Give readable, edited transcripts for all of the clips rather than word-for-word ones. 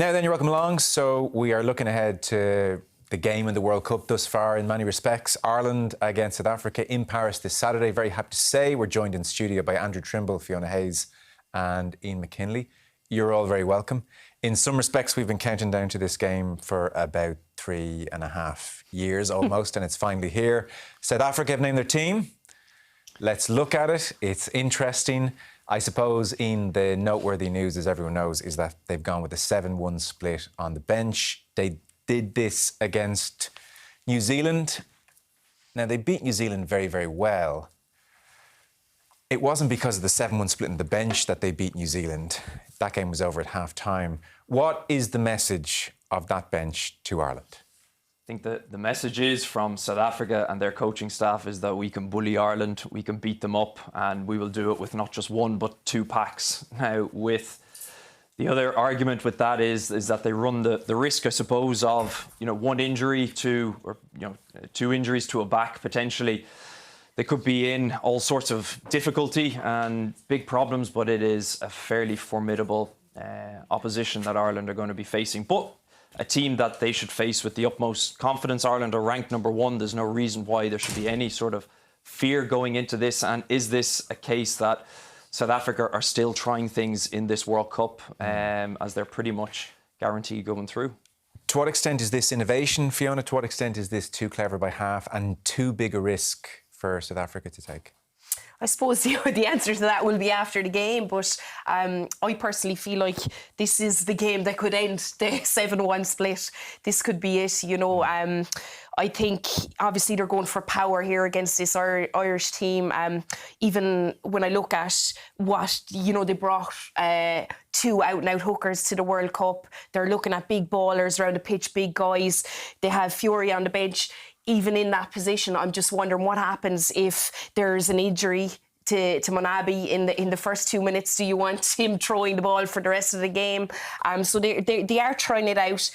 Now then, you're welcome along. So we are looking ahead to the game in the World Cup thus far in many respects. Ireland against South Africa in Paris this Saturday. Very happy to say we're joined in studio by Andrew Trimble, Fiona Hayes and Ian McKinley. You're all very welcome. In some respects, we've been counting down to this game for about 3.5 years almost, and it's finally here. South Africa have named their team. Let's look at it. It's interesting. I suppose in the noteworthy news, as everyone knows, is that they've gone with a 7-1 split on the bench. They did this against New Zealand. Now, they beat New Zealand very, very well. It wasn't because of the 7-1 split on the bench that they beat New Zealand. That game was over at half-time. What is the message of that bench to Ireland? I think the message is from South Africa and their coaching staff is that we can bully Ireland, we can beat them up, and we will do it with not just one but two packs. Now, with the other argument with that is that they run the risk, I suppose, of one injury to, or two injuries to a back potentially. They could be in all sorts of difficulty and big problems, but it is a fairly formidable opposition that Ireland are going to be facing. But a team that they should face with the utmost confidence. Ireland are ranked number one. There's no reason why there should be any sort of fear going into this. And is this a case that South Africa are still trying things in this World Cup as they're pretty much guaranteed going through? To what extent is this innovation, Fiona? To what extent is this too clever by half and too big a risk for South Africa to take? I suppose the answer to that will be after the game, but I personally feel like this is the game that could end the 7-1 split. This could be it, I think obviously they're going for power here against this Irish team. Even when I look at what, they brought two out-and-out hookers to the World Cup. They're looking at big ballers around the pitch, big guys. They have Fury on the bench. Even in that position, I'm just wondering what happens if there's an injury to Monabi in the first 2 minutes. Do you want him throwing the ball for the rest of the game? So they are trying it out.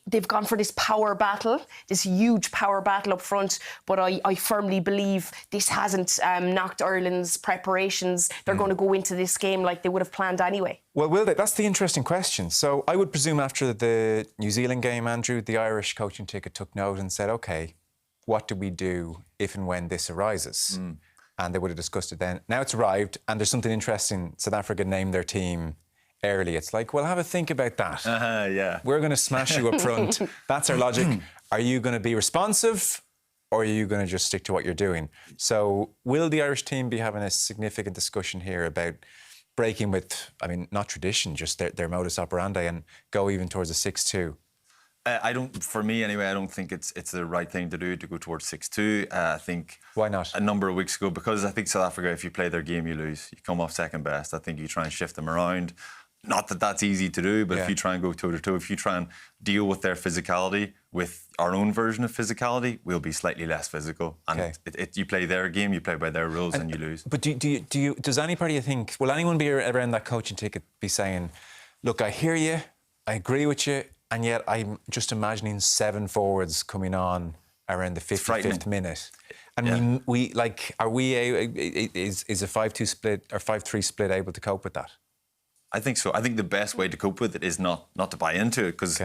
They've gone for this power battle, this huge power battle up front. But I firmly believe this hasn't knocked Ireland's preparations. They're going to go into this game like they would have planned anyway. Well, will they? That's the interesting question. So I would presume after the New Zealand game, Andrew, the Irish coaching ticket took note and said, OK, what do we do if and when this arises? And they would have discussed it then. Now it's arrived, and there's something interesting. South Africa named their team early. It's like, well, have a think about that. Yeah. We're going to smash you up front. That's our logic. Are you going to be responsive, or are you going to just stick to what you're doing? So will the Irish team be having a significant discussion here about breaking with, not tradition, just their modus operandi and go even towards a 6-2? For me anyway, I don't think it's the right thing to do to go towards 6-2. I think... Why not? A number of weeks ago, because I think South Africa, if you play their game, you lose. You come off second best. I think you try and shift them around. Not that that's easy to do, but if you try and go toe-to-toe, if you try and deal with their physicality, with our own version of physicality, we'll be slightly less physical. And you play their game, you play by their rules, and you lose. But does anybody think... Will anyone be around that coaching ticket be saying, look, I hear you, I agree with you, and yet I'm just imagining 7 forwards coming on around the 55th minute. And is a 5-2 split or 5-3 split able to cope with that? I think so. I think the best way to cope with it is not to buy into it, because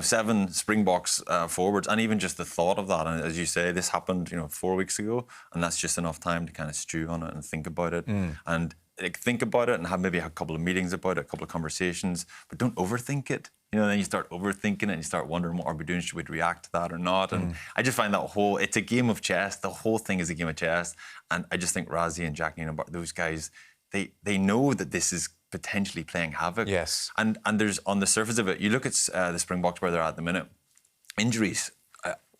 7 Springboks forwards, and even just the thought of that, and as you say, this happened 4 weeks ago, and that's just enough time to kind of stew on it and think about it, and think about it and have maybe a couple of meetings about it, a couple of conversations, but don't overthink it. Then you start overthinking it and you start wondering, what are we doing? Should we react to that or not? And I just find it's a game of chess. The whole thing is a game of chess. And I just think Razi and Jackie and those guys, they know that this is potentially playing havoc. Yes. And there's, on the surface of it, you look at the Springboks where they're at the minute, injuries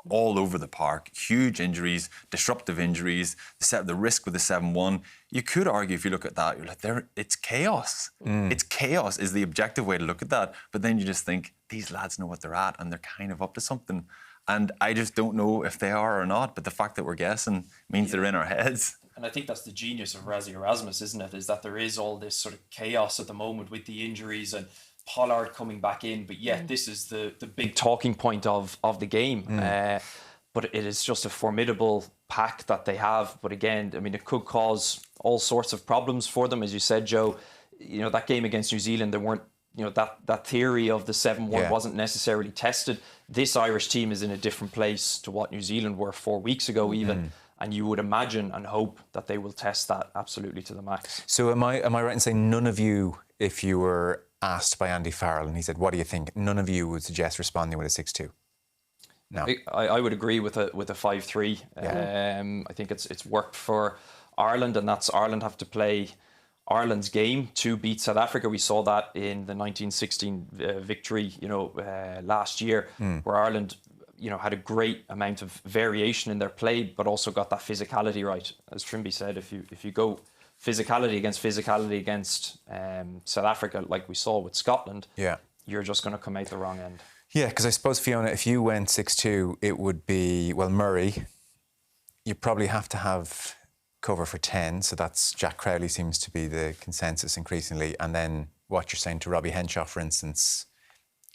all over the park, huge injuries, disruptive injuries, the risk with the 7-1. You could argue, if you look at that, you're like, it's chaos. It's chaos is the objective way to look at that. But then you just think, these lads know what they're at and they're kind of up to something. And I just don't know if they are or not, but the fact that we're guessing means they're in our heads. And I think that's the genius of Rassie Erasmus, isn't it? Is that there is all this sort of chaos at the moment with the injuries and Pollard coming back in, but yet this is the big talking point of the game. But it is just a formidable pack that they have. But again, it could cause all sorts of problems for them. As you said, Joe, that game against New Zealand, there weren't that theory of the 7-1 Yeah. wasn't necessarily tested. This Irish team is in a different place to what New Zealand were 4 weeks ago even. And you would imagine and hope that they will test that absolutely to the max. So am I right in saying none of you, if you were asked by Andy Farrell and he said, what do you think? None of you would suggest responding with a 6-2? No. I would agree with a 5-3. Yeah. I think it's worked for Ireland, and that's Ireland have to play Ireland's game to beat South Africa. We saw that in the 1916 victory, last year, where Ireland, had a great amount of variation in their play, but also got that physicality right. As Trimby said, if you go physicality against South Africa, like we saw with Scotland, you're just going to come out the wrong end. Yeah, because I suppose, Fiona, if you went 6-2, it would be, well, Murray, you probably have to have cover for 10, so that's Jack Crowley seems to be the consensus increasingly. And then what you're saying to Robbie Henshaw, for instance,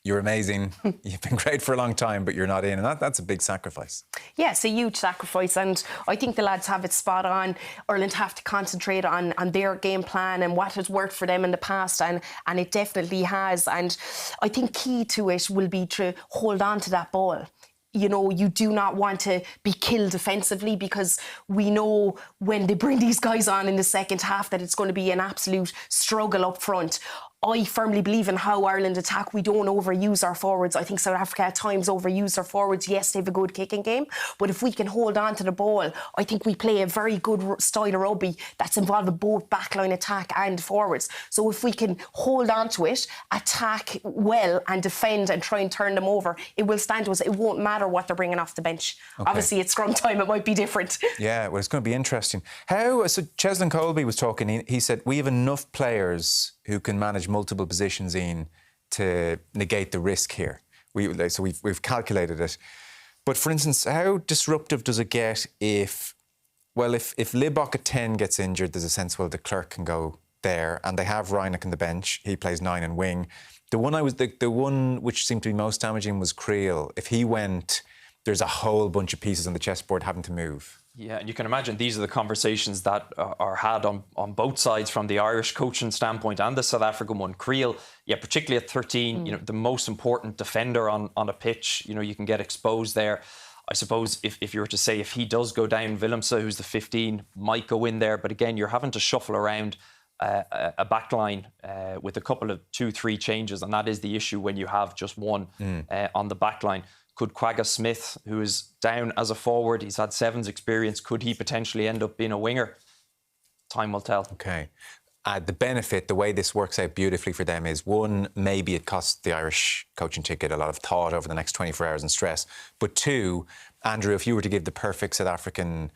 you're amazing, you've been great for a long time, but you're not in, and that's a big sacrifice. Yeah, it's a huge sacrifice, and I think the lads have it spot on. Ireland have to concentrate on their game plan and what has worked for them in the past, and it definitely has. And I think key to it will be to hold on to that ball. You do not want to be killed defensively, because we know when they bring these guys on in the second half that it's going to be an absolute struggle up front. I firmly believe in how Ireland attack. We don't overuse our forwards. I think South Africa at times overuse their forwards. Yes, they have a good kicking game, but if we can hold on to the ball, I think we play a very good style of rugby that's involving both backline attack and forwards. So if we can hold on to it, attack well and defend and try and turn them over, it will stand to us. It won't matter what they're bringing off the bench. Okay. Obviously, it's scrum time. It might be different. Yeah, well, it's going to be interesting. So Cheslin Colby was talking. He said, we have enough players who can manage multiple positions in to negate the risk here. We've calculated it. But for instance, how disruptive does it get if Libbok at 10 gets injured, there's a sense, well, the Clerk can go there, and they have Reinach on the bench. He plays 9 and wing. The one which seemed to be most damaging was Creel. If he went, there's a whole bunch of pieces on the chessboard having to move. Yeah, and you can imagine these are the conversations that are had on both sides, from the Irish coaching standpoint and the South African one. Creel, particularly at 13, the most important defender on a pitch, you can get exposed there. I suppose if you were to say, if he does go down, Willemse, who's the 15, might go in there. But again, you're having to shuffle around a back line with a couple of 2-3 changes, and that is the issue when you have just one on the back line. Could Quagga Smith, who is down as a forward, he's had sevens experience, could he potentially end up being a winger? Time will tell. Okay. The benefit, the way this works out beautifully for them is, one, maybe it costs the Irish coaching ticket a lot of thought over the next 24 hours and stress. But two, Andrew, if you were to give the perfect South African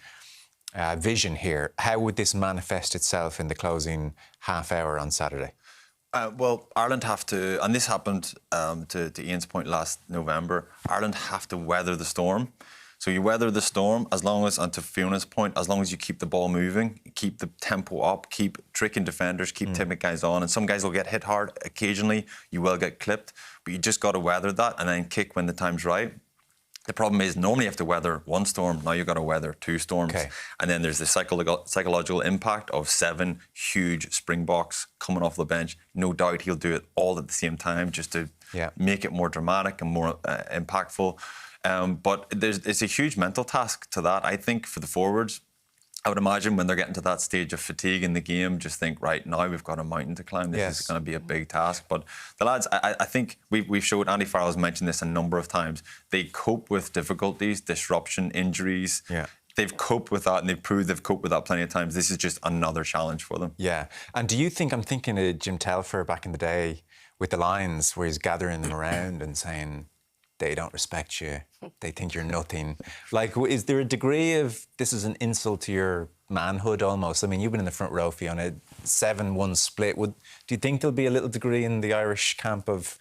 vision here, how would this manifest itself in the closing half hour on Saturday? Well, Ireland have to, and this happened to Ian's point last November, Ireland have to weather the storm. So you weather the storm as long as, and to Fiona's point, as long as you keep the ball moving, keep the tempo up, keep tricking defenders, keep tipping guys on. And some guys will get hit hard occasionally, you will get clipped, but you just got to weather that and then kick when the time's right. The problem is, normally you have to weather one storm, now you've got to weather 2 storms. Okay. And then there's the psychological impact of 7 huge Springboks coming off the bench. No doubt he'll do it all at the same time just to make it more dramatic and more impactful. But it's a huge mental task to that, I think, for the forwards. I would imagine when they're getting to that stage of fatigue in the game, just think, right, now we've got a mountain to climb. This is going to be a big task. But the lads, I think we've showed, Andy Farrell's mentioned this a number of times, they cope with difficulties, disruption, injuries. Yeah. They've coped with that, and they've proved they've coped with that plenty of times. This is just another challenge for them. Yeah. And do you think, I'm thinking of Jim Telfer back in the day with the Lions, where he's gathering them around and saying, they don't respect you, they think you're nothing. Like, is there a degree of, this is an insult to your manhood almost? I mean, you've been in the front row, Fiona, 7-1 split. Do you think there'll be a little degree in the Irish camp of,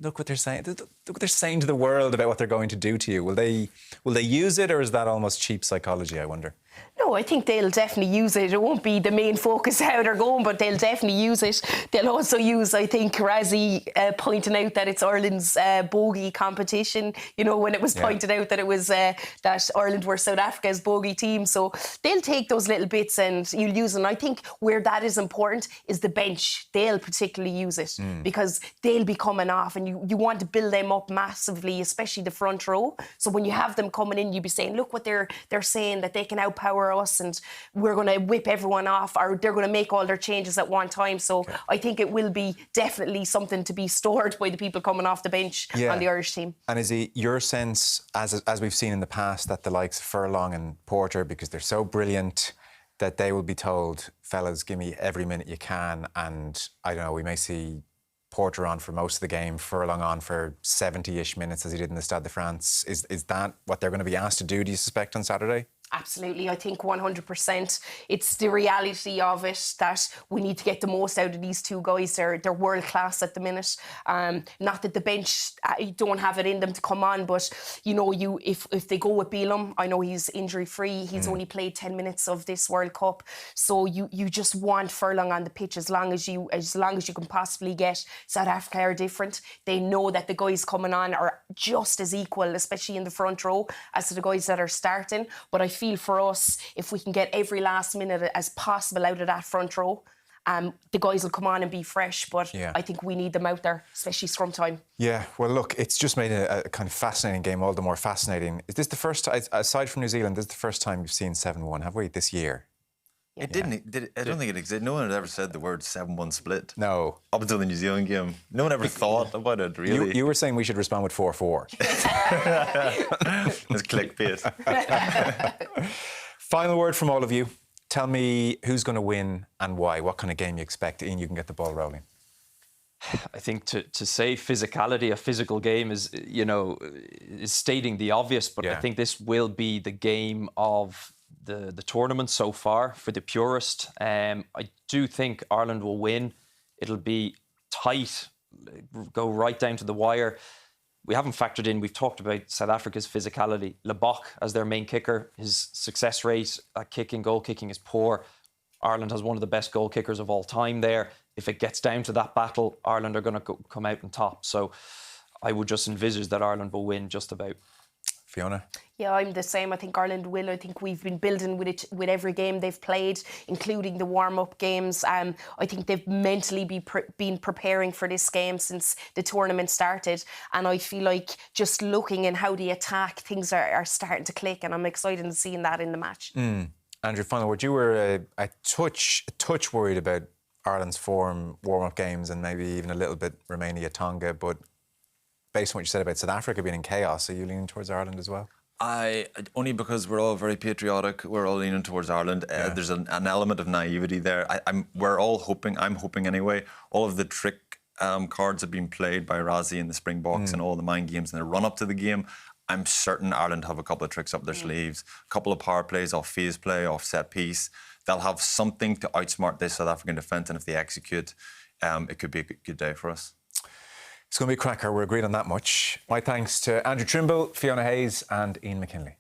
look what they're saying, look what they're saying to the world about what they're going to do to you? Will they use it, or is that almost cheap psychology, I wonder? No, I think they'll definitely use it. It won't be the main focus how they're going, but they'll definitely use it. They'll also use, I think, Razzie pointing out that it's Ireland's bogey competition. You know, when it was pointed out that it was that Ireland were South Africa's bogey team. So they'll take those little bits and you'll use them. And I think where that is important is the bench. They'll particularly use it because they'll be coming off, and you want to build them up massively, especially the front row. So when you have them coming in, you'll be saying, look what they're saying, that they can outpower us and we're going to whip everyone off, or they're going to make all their changes at one time. So I think it will be definitely something to be stored by the people coming off the bench on the Irish team. And is it your sense, as we've seen in the past, that the likes of Furlong and Porter, because they're so brilliant, that they will be told, fellas, give me every minute you can, and I don't know, we may see Porter on for most of the game, Furlong on for 70-ish minutes as he did in the Stade de France. Is that what they're going to be asked to do, do you suspect, on Saturday? Absolutely, I think 100%. It's the reality of it that we need to get the most out of these two guys. They're world class at the minute. Not that the bench don't have it in them to come on, but you know, if they go with Beelum, I know he's injury free. He's only played 10 minutes of this World Cup, so you just want Furlong on the pitch as long as you can possibly get. South Africa are different. They know that the guys coming on are just as equal, especially in the front row, as to the guys that are starting. But I feel for us, if we can get every last minute as possible out of that front row, the guys will come on and be fresh. But I think we need them out there, especially scrum time. Yeah, well, look, it's just made a kind of fascinating game all the more fascinating. Is this the first, aside from New Zealand, this is the first time we've seen 7-1, have we, this year? It didn't. I don't think it existed. No one had ever said the word 7-1 split. No. Up until the New Zealand game. No one ever thought about it, really. You were saying we should respond with 4-4. It's clickbait. Final word from all of you. Tell me who's going to win and why. What kind of game you expect. Ian, you can get the ball rolling. I think to say physicality, a physical game is stating the obvious, but I think this will be the game of the tournament so far for the purist. I do think Ireland will win. It'll be tight, go right down to the wire. We haven't factored in, we've talked about South Africa's physicality. Lebok as their main kicker, his success rate at goal kicking is poor. Ireland has one of the best goal kickers of all time there. If it gets down to that battle, Ireland are going to come out on top. So I would just envisage that Ireland will win just about. Fiona? Yeah, I'm the same. I think Ireland will. I think we've been building with it with every game they've played, including the warm-up games. I think they've mentally been preparing for this game since the tournament started. And I feel like just looking in how they attack, things are starting to click, and I'm excited to seeing that in the match. Andrew, final word. You were a touch worried about Ireland's form, warm-up games, and maybe even a little bit Romania-Tonga, but based on what you said about South Africa being in chaos, are you leaning towards Ireland as well? Only because we're all very patriotic. We're all leaning towards Ireland. There's an element of naivety there. We're all hoping. I'm hoping anyway. All of the trick cards have been played by Razzie and the Springboks and all the mind games in the run up to the game. I'm certain Ireland have a couple of tricks up their sleeves. A couple of power plays off phase play, off set piece. They'll have something to outsmart this South African defence, and if they execute, it could be a good day for us. It's going to be a cracker, we're agreed on that much. My thanks to Andrew Trimble, Fiona Hayes and Ian McKinley.